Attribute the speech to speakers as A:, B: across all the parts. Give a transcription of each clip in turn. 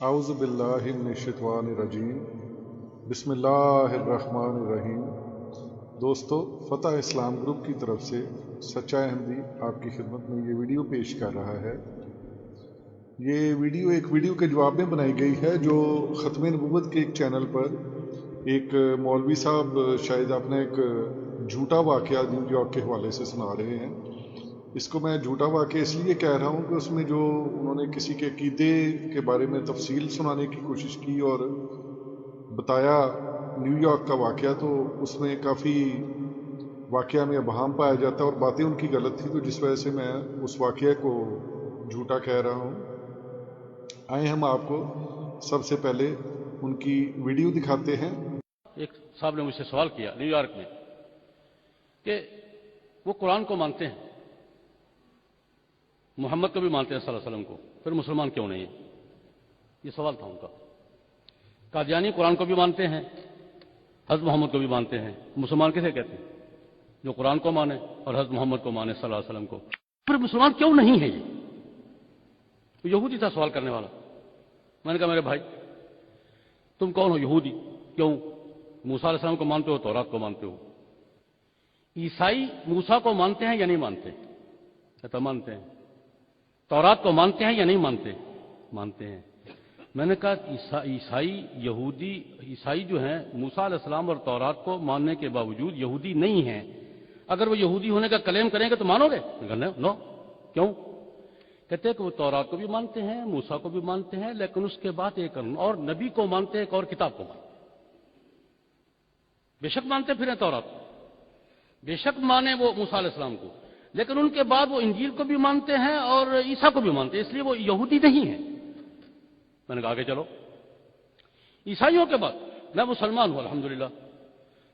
A: اعوذ باللہ من الشیطان الرجیم بسم اللہ الرحمن الرحیم۔ دوستو، فتح اسلام گروپ کی طرف سے سچا احمدی آپ کی خدمت میں یہ ویڈیو پیش کر رہا ہے۔ یہ ویڈیو ایک ویڈیو کے جواب میں بنائی گئی ہے جو ختم نبوت کے ایک چینل پر ایک مولوی صاحب شاید اپنا ایک جھوٹا واقعہ نیو یارک کے حوالے سے سنا رہے ہیں۔ اس کو میں جھوٹا واقعہ اس لیے کہہ رہا ہوں کہ اس میں جو انہوں نے کسی کے عقیدے کے بارے میں تفصیل سنانے کی کوشش کی اور بتایا نیو یارک کا واقعہ، تو اس میں کافی واقعہ میں ابہام پایا جاتا ہے اور باتیں ان کی غلط تھی، تو جس وجہ سے میں اس واقعہ کو جھوٹا کہہ رہا ہوں۔ آئے ہم آپ کو سب سے پہلے ان کی ویڈیو دکھاتے ہیں۔
B: ایک صاحب نے مجھ سے سوال کیا نیو یارک میں کہ وہ قرآن کو مانتے ہیں، محمد کو بھی مانتے ہیں صلی اللہ علیہ وسلم کو، پھر مسلمان کیوں نہیں ہے؟ یہ سوال تھا ان کا۔ قادیانی قرآن کو بھی مانتے ہیں، حضرت محمد کو بھی مانتے ہیں، مسلمان کسے کہتے ہیں؟ جو قرآن کو مانے اور حضرت محمد کو مانے صلی اللہ علیہ وسلم کو، پھر مسلمان کیوں نہیں ہے؟ یہ یہودی تھا سوال کرنے والا۔ میں نے کہا میرے بھائی تم کون ہو؟ یہودی۔ کیوں؟ موسیٰ علیہ السلام کو مانتے ہو، تورات کو مانتے ہو۔ عیسائی موسیٰ کو مانتے ہیں یا نہیں مانتے؟ کہتا مانتے ہیں۔ تورات کو مانتے ہیں یا نہیں مانتے؟ مانتے ہیں۔ میں نے کہا عیسائی جو ہیں موسیٰ علیہ السلام اور تورات کو ماننے کے باوجود یہودی نہیں ہیں، اگر وہ یہودی ہونے کا کلیم کریں گے تو مانو گے؟ نو۔ کیوں؟ کہتے ہیں کہ وہ تورات کو بھی مانتے ہیں، موسیٰ کو بھی مانتے ہیں، لیکن اس کے بعد ایک اور نبی کو مانتے ہیں، ایک اور کتاب کو مانتے ہیں۔ بے شک مانتے پھر ہیں تورات کو، بے شک مانے وہ موسیٰ علیہ السلام کو، لیکن ان کے بعد وہ انجیل کو بھی مانتے ہیں اور عیسیٰ کو بھی مانتے ہیں، اس لیے وہ یہودی نہیں ہیں۔ میں نے کہا آگے چلو۔ عیسائیوں کے بعد میں مسلمان ہوں الحمدللہ،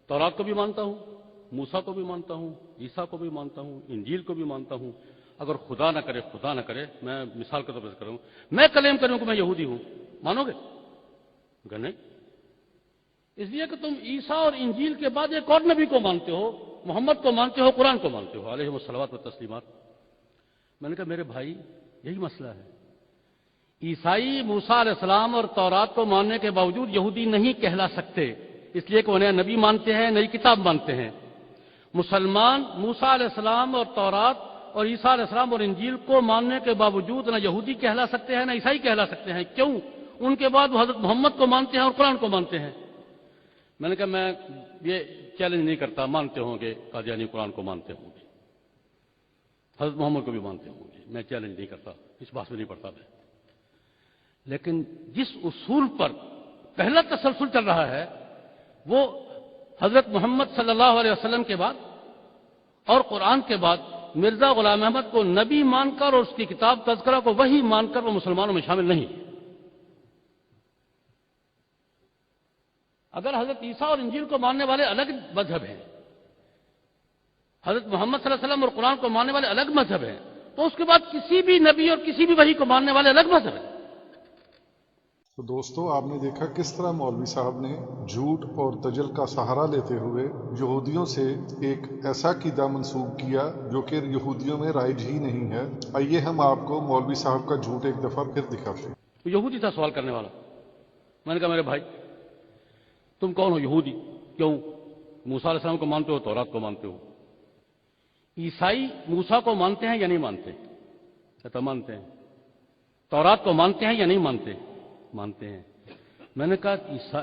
B: تورات کو بھی مانتا ہوں، موسیٰ کو بھی مانتا ہوں، عیسیٰ کو بھی مانتا ہوں، انجیل کو بھی مانتا ہوں۔ اگر خدا نہ کرے میں مثال کے طور پر کروں، میں کلیم کروں کہ میں یہودی ہوں، مانو گے؟ کہ نہیں؟ اس لیے کہ تم عیسیٰ اور انجیل کے بعد ایک اور نبی کو مانتے ہو، محمد کو مانتے ہو، قرآن کو مانتے ہو علیہ الصلوات و تسلیمات۔ میں نے کہا میرے بھائی یہی مسئلہ ہے۔ عیسائی موسیٰ علیہ السلام اور تورات کو ماننے کے باوجود یہودی نہیں کہلا سکتے، اس لیے کہ انہیں نبی مانتے ہیں، نئی کتاب مانتے ہیں۔ مسلمان موسیٰ علیہ السلام اور تورات اور عیسیٰ علیہ السلام اور انجیل کو ماننے کے باوجود نہ یہودی کہلا سکتے ہیں نہ عیسائی کہلا سکتے ہیں۔ کیوں؟ ان کے بعد وہ حضرت محمد کو مانتے ہیں اور قرآن کو مانتے ہیں۔ میں نے کہا میں یہ چیلنج نہیں کرتا، مانتے ہوں گے قادیانی قرآن کو مانتے ہوں گے، حضرت محمد کو بھی مانتے ہوں گے، میں چیلنج نہیں کرتا، اس بات میں نہیں پڑتا میں۔ لیکن جس اصول پر پہلا تسلسل چل رہا ہے وہ حضرت محمد صلی اللہ علیہ وسلم کے بعد اور قرآن کے بعد مرزا غلام احمد کو نبی مان کر اور اس کی کتاب تذکرہ کو وحی مان کر وہ مسلمانوں میں شامل نہیں۔ اگر حضرت عیسیٰ اور انجیل کو ماننے والے الگ مذہب ہیں، حضرت محمد صلی اللہ علیہ وسلم اور قرآن کو ماننے والے الگ مذہب ہیں، تو اس کے بعد کسی بھی نبی اور کسی بھی وحی کو ماننے والے الگ مذہب ہیں۔
A: تو دوستو، آپ نے دیکھا کس طرح مولوی صاحب نے جھوٹ اور دجل کا سہارا لیتے ہوئے یہودیوں سے ایک ایسا عقیدہ منسوب کیا جو کہ یہودیوں میں رائج ہی نہیں ہے۔ آئیے ہم آپ کو مولوی صاحب کا جھوٹ ایک دفعہ پھر دکھاتے ہیں۔
B: یہودی تھا سوال کرنے والا۔ میں نے کہا میرے بھائی تم کون ہو؟ یہودی۔ کیوں؟ موسیٰ علیہ السلام کو مانتے ہو، تورات کو مانتے ہو۔ عیسائی موسیٰ کو مانتے ہیں یا نہیں مانتے؟ کہتا مانتے ہیں۔ تورات کو مانتے ہیں یا نہیں مانتے؟ مانتے ہیں۔ میں نے کہا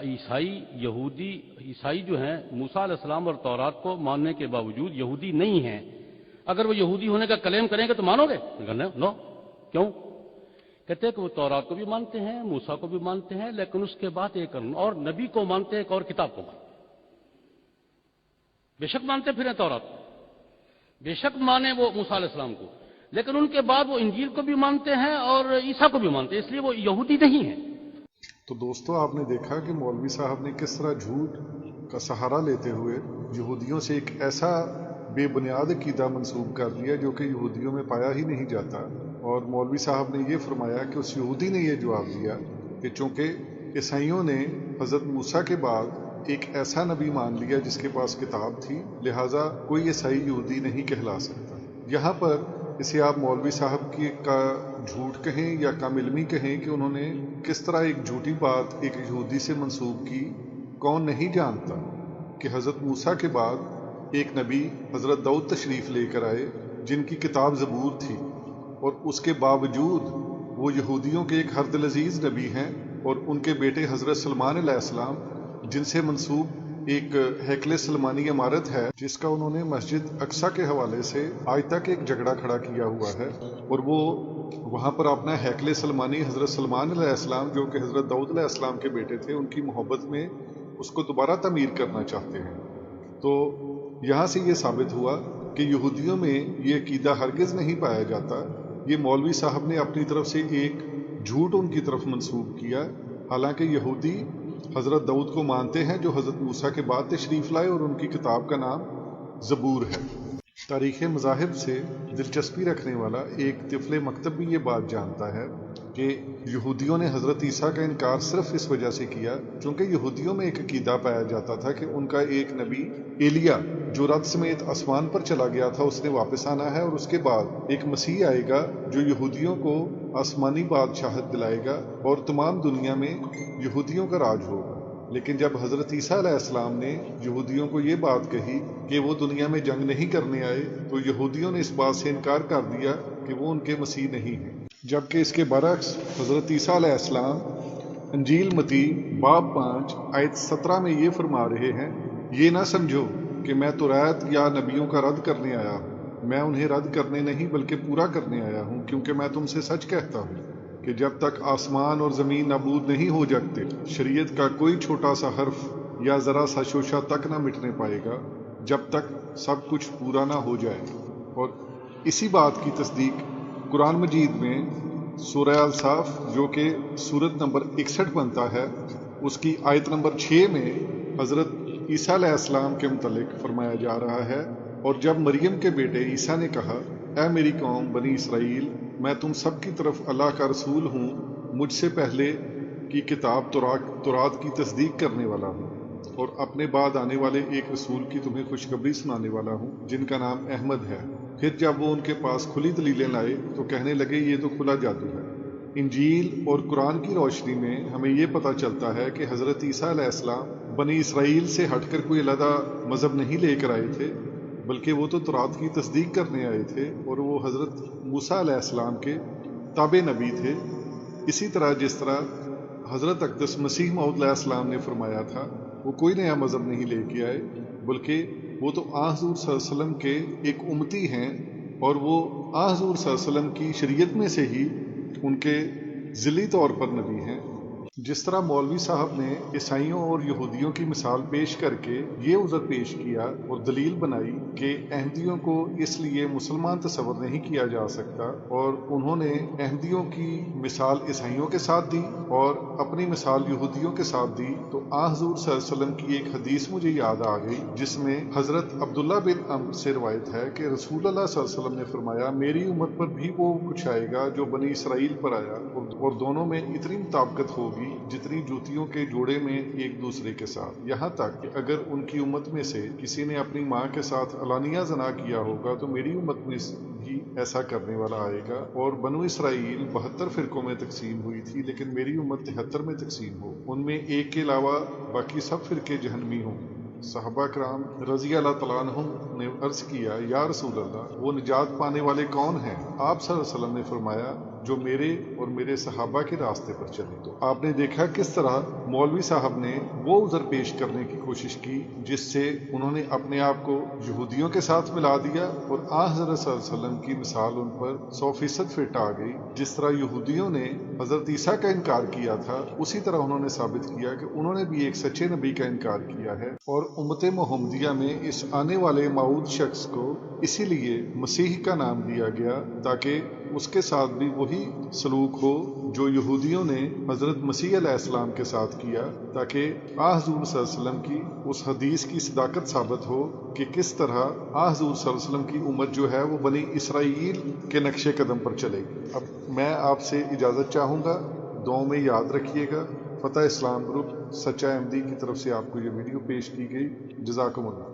B: عیسائی جو ہیں موسیٰ علیہ السلام اور تورات کو ماننے کے باوجود یہودی نہیں ہیں، اگر وہ یہودی ہونے کا کلیم کریں گے تو مانو گے؟ نو۔ کیوں؟ کہتے ہیں کہ وہ تورات کو بھی مانتے ہیں، موسیٰ کو بھی مانتے ہیں، لیکن اس کے بعد ایک اور نبی کو مانتے ہیں، ایک اور کتاب کو مانتے ہیں۔ بے شک مانتے پھر ہیں تورات کو، بے شک مانے وہ موسیٰ علیہ السلام کو، لیکن ان کے بعد وہ انجیل کو بھی مانتے ہیں اور عیسیٰ کو بھی مانتے ہیں، اس لیے وہ یہودی نہیں ہیں۔
A: تو دوستو، آپ نے دیکھا کہ مولوی صاحب نے کس طرح جھوٹ کا سہارا لیتے ہوئے یہودیوں سے ایک ایسا بے بنیاد عقیدہ منسوب کر دیا جو کہ یہودیوں میں پایا ہی نہیں جاتا، اور مولوی صاحب نے یہ فرمایا کہ اس یہودی نے یہ جواب دیا کہ چونکہ عیسائیوں نے حضرت موسیٰ کے بعد ایک ایسا نبی مان لیا جس کے پاس کتاب تھی، لہٰذا کوئی عیسائی یہودی نہیں کہلا سکتا۔ یہاں پر اسے آپ مولوی صاحب کی کا جھوٹ کہیں یا کم علمی کہیں کہ انہوں نے کس طرح ایک جھوٹی بات ایک یہودی سے منسوب کی۔ کون نہیں جانتا کہ حضرت موسیٰ کے بعد ایک نبی حضرت داؤد تشریف لے کر آئے جن کی کتاب زبور تھی، اور اس کے باوجود وہ یہودیوں کے ایک ہر دل عزیز نبی ہیں، اور ان کے بیٹے حضرت سلمان علیہ السلام جن سے منسوب ایک ہیکل سلمانی عمارت ہے جس کا انہوں نے مسجد اقصیٰ کے حوالے سے آج تک ایک جھگڑا کھڑا کیا ہوا ہے، اور وہ وہاں پر اپنا ہیکل سلمانی حضرت سلمان علیہ السلام جو کہ حضرت داؤد علیہ السلام کے بیٹے تھے ان کی محبت میں اس کو دوبارہ تعمیر کرنا چاہتے ہیں۔ تو یہاں سے یہ ثابت ہوا کہ یہودیوں میں یہ عقیدہ ہرگز نہیں پایا جاتا۔ یہ مولوی صاحب نے اپنی طرف سے ایک جھوٹ ان کی طرف منسوب کیا، حالانکہ یہودی حضرت داؤد کو مانتے ہیں جو حضرت موسیٰ کے بعد تشریف لائے، اور ان کی کتاب کا نام زبور ہے۔ تاریخ مذاہب سے دلچسپی رکھنے والا ایک طفل مکتب بھی یہ بات جانتا ہے کہ یہودیوں نے حضرت عیسیٰ کا انکار صرف اس وجہ سے کیا کیونکہ یہودیوں میں ایک عقیدہ پایا جاتا تھا کہ ان کا ایک نبی ایلیا جو رات سمیت آسمان پر چلا گیا تھا اس نے واپس آنا ہے، اور اس کے بعد ایک مسیح آئے گا جو یہودیوں کو آسمانی بادشاہت دلائے گا اور تمام دنیا میں یہودیوں کا راج ہوگا۔ لیکن جب حضرت عیسیٰ علیہ السلام نے یہودیوں کو یہ بات کہی کہ وہ دنیا میں جنگ نہیں کرنے آئے، تو یہودیوں نے اس بات سے انکار کر دیا کہ وہ ان کے مسیح نہیں ہیں، جبکہ اس کے برعکس حضرت عیسیٰ علیہ السلام انجیل متی باب 5 آیت 17 میں یہ فرما رہے ہیں، یہ نہ سمجھو کہ میں توریت یا نبیوں کا رد کرنے آیا ہوں، میں انہیں رد کرنے نہیں بلکہ پورا کرنے آیا ہوں، کیونکہ میں تم سے سچ کہتا ہوں کہ جب تک آسمان اور زمین نابود نہیں ہو جاتے، شریعت کا کوئی چھوٹا سا حرف یا ذرا سا شوشہ تک نہ مٹنے پائے گا جب تک سب کچھ پورا نہ ہو جائے۔ اور اسی بات کی تصدیق قرآن مجید میں سورہ الصاف جو کہ سورت نمبر 61 بنتا ہے، اس کی آیت نمبر 6 میں حضرت عیسیٰ علیہ السلام کے متعلق فرمایا جا رہا ہے، اور جب مریم کے بیٹے عیسیٰ نے کہا، اے میری قوم بنی اسرائیل، میں تم سب کی طرف اللہ کا رسول ہوں، مجھ سے پہلے کی کتاب تورات کی تصدیق کرنے والا ہوں، اور اپنے بعد آنے والے ایک رسول کی تمہیں خوشخبری سنانے والا ہوں جن کا نام احمد ہے۔ پھر جب وہ ان کے پاس کھلی دلیلیں لائے تو کہنے لگے یہ تو کھلا جادو ہے۔ انجیل اور قرآن کی روشنی میں ہمیں یہ پتہ چلتا ہے کہ حضرت عیسیٰ علیہ السلام بنی اسرائیل سے ہٹ کر کوئی علیحدہ مذہب نہیں لے کر آئے تھے، بلکہ وہ تو تورات کی تصدیق کرنے آئے تھے، اور وہ حضرت موسیٰ علیہ السلام کے تابع نبی تھے۔ اسی طرح جس طرح حضرت اقدس مسیح موعود علیہ السلام نے فرمایا تھا، وہ کوئی نیا مذہب نہیں لے کے آئے، بلکہ وہ تو حضور صلی اللہ علیہ وسلم کے ایک امتی ہیں، اور وہ حضور صلی اللہ علیہ وسلم کی شریعت میں سے ہی ان کے ذلی طور پر نبی ہیں۔ جس طرح مولوی صاحب نے عیسائیوں اور یہودیوں کی مثال پیش کر کے یہ عذر پیش کیا اور دلیل بنائی کہ احمدیوں کو اس لیے مسلمان تصور نہیں کیا جا سکتا، اور انہوں نے احمدیوں کی مثال عیسائیوں کے ساتھ دی اور اپنی مثال یہودیوں کے ساتھ دی، تو حضور صلی اللہ علیہ وسلم کی ایک حدیث مجھے یاد آ گئی جس میں حضرت عبداللہ بن عمرو سے روایت ہے کہ رسول اللہ صلی اللہ علیہ وسلم نے فرمایا، میری امت پر بھی وہ کچھ آئے گا جو بنی اسرائیل پر آیا، اور دونوں میں اتنی مطابقت ہوگی جتنی جوتیوں کے جوڑے میں ایک دوسرے کے ساتھ، یہاں تک کہ اگر ان کی امت میں سے کسی نے اپنی ماں کے ساتھ علانیہ زنا کیا ہوگا تو میری امت میں بھی ایسا کرنے والا آئے گا۔ اور بنو اسرائیل 72 فرقوں میں تقسیم ہوئی تھی، لیکن میری امت 73 میں تقسیم ہو، ان میں ایک کے علاوہ باقی سب فرقے جہنمی ہوں۔ صحابہ کرام رضی اللہ تعالیٰ عنہم نے عرض کیا، یا رسول اللہ، وہ نجات پانے والے کون ہیں؟ آپ صلی اللہ علیہ وسلم نے فرمایا، جو میرے اور میرے صحابہ کے راستے پر چلے۔ تو آپ نے دیکھا کس طرح مولوی صاحب نے وہ عذر پیش کرنے کی کوشش کی جس سے انہوں نے اپنے آپ کو یہودیوں کے ساتھ ملا دیا، اور حضرت صلی اللہ علیہ وسلم کی مثال ان پر 100% فٹ آ گئی۔ جس طرح یہودیوں نے حضرت عیسیٰ کا انکار کیا تھا، اسی طرح انہوں نے ثابت کیا کہ انہوں نے بھی ایک سچے نبی کا انکار کیا ہے، اور امت محمدیہ میں اس آنے والے موعود شخص کو اسی لیے مسیح کا نام دیا گیا تاکہ اس کے ساتھ بھی وہی سلوک ہو جو یہودیوں نے حضرت مسیح علیہ السلام کے ساتھ کیا، تاکہ حضور صلی اللہ علیہ وسلم کی اس حدیث کی صداقت ثابت ہو کہ کس طرح حضور صلی اللہ علیہ وسلم کی امت جو ہے وہ بنی اسرائیل کے نقش قدم پر چلے گی۔ اب میں آپ سے اجازت چاہوں گا، دعاؤں میں یاد رکھیے گا۔ فتح اسلام گروپ سچا احمدی کی طرف سے آپ کو یہ ویڈیو پیش کی گئی۔ جزاکم اللہ۔